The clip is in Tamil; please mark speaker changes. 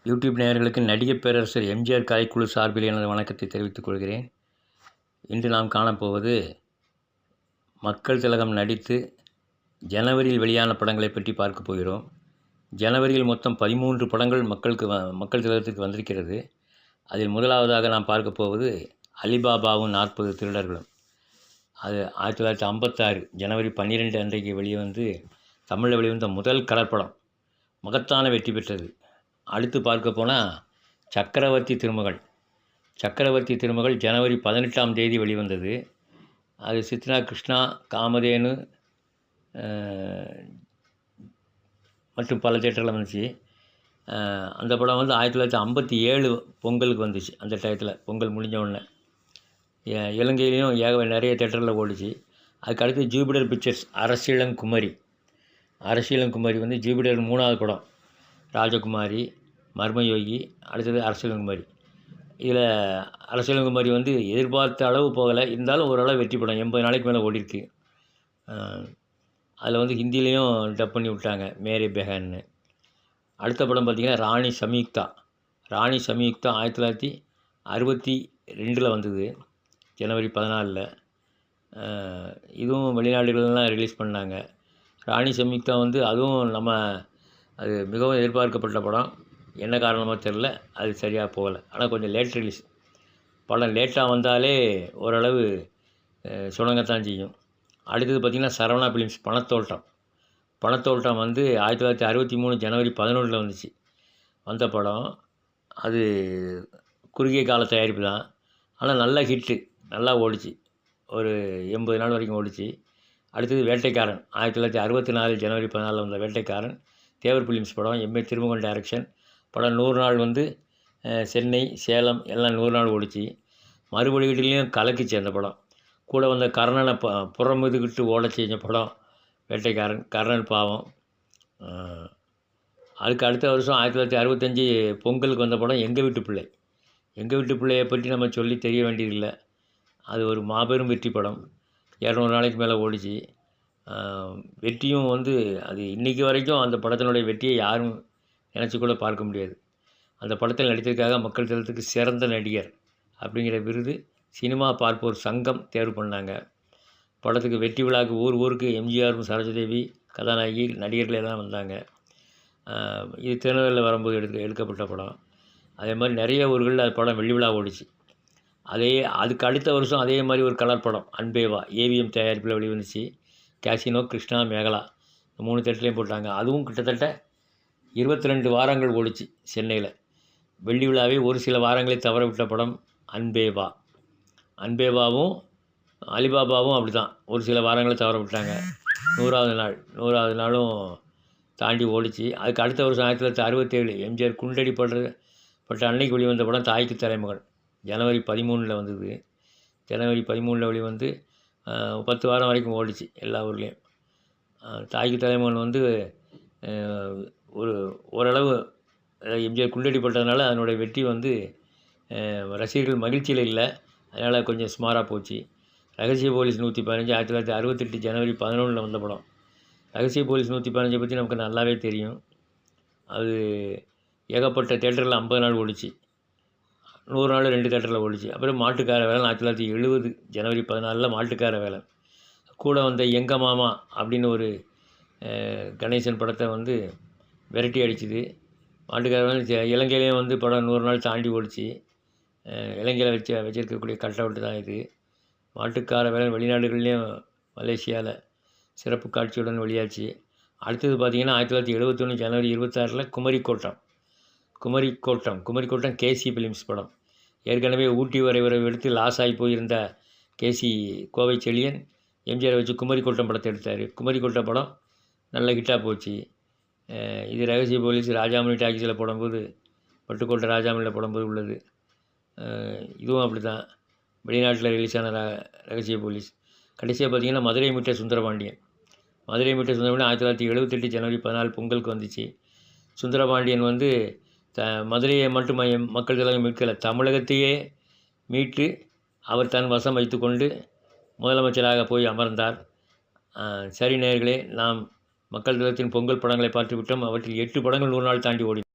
Speaker 1: யூடியூப் நேயர்களுக்கு நடிகர் பேரரசர் எம்ஜிஆர் கலைக்குழு சார்பில் எனது வணக்கத்தை தெரிவித்துக் கொள்கிறேன். இன்று நாம் காணப்போவது மக்கள் திலகம் நடித்து ஜனவரியில் வெளியான படங்களை பற்றி பார்க்க போகிறோம். ஜனவரியில் மொத்தம் 13 படங்கள் மக்கள் திலகத்திற்கு வந்திருக்கிறது. அதில் முதலாவதாக நாம் பார்க்க போவது அலிபாபாவும் 40 திருடர்களும். அது 1956 ஜனவரி 12 அன்றைக்கு வெளிவந்து தமிழில் வெளிவந்த முதல் கடற்படம். மகத்தான வெற்றி பெற்றது. அடுத்து பார்க்க போனால் சக்கரவர்த்தி திருமகள் ஜனவரி 18ஆம் தேதி வெளிவந்தது. அது சித்ரா கிருஷ்ணா, காமதேனு மற்றும் பல தேட்டரில் வந்துச்சு. அந்த படம் வந்து 1957 பொங்கலுக்கு வந்துச்சு. அந்த டயத்தில் பொங்கல் முடிஞ்ச உடனே இலங்கையிலையும் நிறைய தேட்டரில் ஓடிச்சு. அதுக்கு அடுத்து ஜூபிடர் பிக்சர்ஸ் அரசியலங்குமரி வந்து ஜூபிடர் 3வது படம். ராஜகுமாரி, மர்மயோகி, அடுத்தது அரசியலங்குமரி. இதில் அரசியலங்குமரி வந்து எதிர்பார்த்த அளவு போகலை, இருந்தாலும் ஓரளவு வெற்றி படம். 80 நாளைக்கு மேலே ஓடிருக்கு. அதில் வந்து ஹிந்திலையும் டப் பண்ணி விட்டாங்க, மேரே பெஹன்னு. அடுத்த படம் பார்த்திங்கன்னா ராணி சம்யுக்தா 1962 வந்தது, ஜனவரி 14. இதுவும் வெளிநாடுகள்லாம் ரிலீஸ் பண்ணாங்க. ராணி சம்யுக்தா வந்து அதுவும் அது மிகவும் எதிர்பார்க்கப்பட்ட படம். என்ன காரணமாக தெரில, அது சரியாக போகலை. ஆனால் கொஞ்சம் லேட் ரிலீஸ். படம் லேட்டாக வந்தாலே ஓரளவு சுணங்கத்தான் செய்யும். அடுத்தது பார்த்திங்கன்னா சரவணா ஃபிலிம்ஸ் பணத்தோட்டம் வந்து 1963 ஜனவரி 11 வந்துச்சு. வந்த படம். அது குறுகிய கால தயாரிப்பு தான், ஆனால் நல்ல ஹிட்டு, நல்லா ஓடிச்சு. ஒரு 80 நாள் வரைக்கும் ஓடிச்சு. அடுத்தது வேட்டைக்காரன் 1964 ஜனவரி 14 வந்த வேட்டைக்காரன் தேவர் ஃபிலிம்ஸ் படம். எம்ஏ திருமகன் டைரக்ஷன். படம் 100 நாள் வந்து சென்னை, சேலம் எல்லாம் 100 நாள் ஓடிச்சு. மறுவெளியீடுலேயும் கலக்கிச்சு அந்த படம். கூட வந்த கர்ணனை புறமுதுகிட்டு ஓட செஞ்ச படம் வேட்டைக்காரன். கர்ணன் பாவம். அதுக்கு அடுத்த வருஷம் 1965 பொங்கலுக்கு வந்த படம் எங்கள் வீட்டு பிள்ளையை பற்றி நம்ம சொல்லி தெரிய வேண்டியதில்லை. அது ஒரு மாபெரும் வெற்றி படம். 200 நாளைக்கு மேலே ஓடிச்சு. வெற்றியும் வந்து அது இன்றைக்கி வரைக்கும் அந்த படத்தினுடைய வெற்றியை யாரும் நினச்சி கூட பார்க்க முடியாது. அந்த படத்தில் நடித்ததுக்காக மக்கள் திலகத்துக்கு சிறந்த நடிகர் அப்படிங்கிற விருது சினிமா பார்ப்போர் சங்கம் தேர்வு பண்ணாங்க. படத்துக்கு வெற்றி விழாவுக்கு ஊருக்கு எம்ஜிஆரும் சரோஜாதேவி கதாநாயகி நடிகர்கள் எல்லாம் வந்தாங்க. இது திருநெல்வேலியில் வரும்போது எடுக்கப்பட்ட படம். அதே மாதிரி நிறைய ஊர்களில் அது படம் வெள்ளி விழா ஓடிச்சு. அதுக்கு அடுத்த வருஷம் அதே மாதிரி ஒரு கலர் படம் அன்பேவா ஏவிஎம் தயாரிப்பில் வெளிவந்துச்சு. கேசினோ, கிருஷ்ணா, மேகலா 3 தேட்டர்லையும் போட்டாங்க. அதுவும் கிட்டத்தட்ட 22 வாரங்கள் ஓடிச்சு சென்னையில். வெள்ளி விழாவே ஒரு சில வாரங்களை தவற விட்ட படம் அன்பேவாவும் அலிபாபாவும் அப்படி தான் ஒரு சில வாரங்களை தவற விட்டாங்க. 100வது நாளும் தாண்டி ஓடிச்சு. அதுக்கு அடுத்த வருஷம் 1967 எம்ஜிஆர் குண்டடிப்பட்ட அன்னைக்கு வெளிவந்த படம் தாய்க்கு தலைமகன். ஜனவரி 13 வந்தது. ஜனவரி 13 வெளிவந்து 10 வாரம் வரைக்கும் ஓடிச்சு எல்லா ஊர்லேயும். தாய்க்கு தலைமகன் வந்து ஓரளவு எம்ஜிஆர் குண்டடிப்பட்டதுனால அதனுடைய வெற்றி வந்து ரசிகர்கள் மகிழ்ச்சியில் இல்லை. அதனால் கொஞ்சம் சுமாராக போச்சு. ரகசிய போலீஸ் 115 1968 ஜனவரி 11 வந்த படம். ரகசிய போலீஸ் 115 பற்றி நமக்கு நல்லாவே தெரியும். அது ஏகப்பட்ட தேட்டரில் 50 நாள் ஓடிச்சு. 100 நாள் 2 தேட்டரில் ஓடிச்சு. அப்புறம் மாட்டுக்கார வேலன் 1970 ஜனவரி 14 மாட்டுக்கார வேலன். கூட வந்த எங்க மாமா அப்படின்னு ஒரு கணேசன் படத்தை வந்து விரட்டி அடிச்சுது. மாட்டுக்கார வேலன் இலங்கையிலையும் வந்து படம் 100 நாள் தாண்டி ஓடிச்சு. இலங்கையில் வச்சிருக்கக்கூடிய கட் அவுட்டு தான் இது. மாட்டுக்கார வேலன் வெளிநாடுகள்லேயும் மலேசியாவில் சிறப்பு காட்சியுடன் வெளியாச்சு. அடுத்தது பார்த்திங்கன்னா 1971 ஜனவரி 26 குமரிக்கோட்டம் கேசி ஃபிலிம்ஸ் படம். ஏற்கனவே ஊட்டி வரை எடுத்து லாஸ் ஆகி போயிருந்த கேசி கோவை செழியன் எம்ஜிஆரை வச்சு குமரிக்கோட்டம் படத்தை எடுத்தார். குமரிக்கோட்டம் படம் நல்ல ஹிட்டாக போச்சு. இது ரகசிய போலீஸ் ராஜாமணி டாக்கீஸில் போடும்போது, பட்டுக்கோட்டை ராஜாமணியில் போடும்போது உள்ளது. இதுவும் அப்படி தான் வெளிநாட்டில் ரிலீஸ் ஆன ரகசிய போலீஸ். கடைசியாக பார்த்திங்கன்னா மதுரை மீட்ட சுந்தரபாண்டியன் 1978 ஜனவரி 14 பொங்கலுக்கு வந்துச்சு. சுந்தரபாண்டியன் வந்து மதுரையை மட்டும் மக்கள் திலகம் மீட்கலை, தமிழகத்தையே மீட்டு அவர் தன் வசம் வைத்துக்கொண்டு முதலமைச்சராக போய் அமர்ந்தார். சரி நேயர்களே, நாம் மக்கள் திலகத்தின் பொங்கல் படங்களை பார்த்துவிட்டோம். அவற்றில் 8 படங்கள் 100 நாள் தாண்டி ஓடின.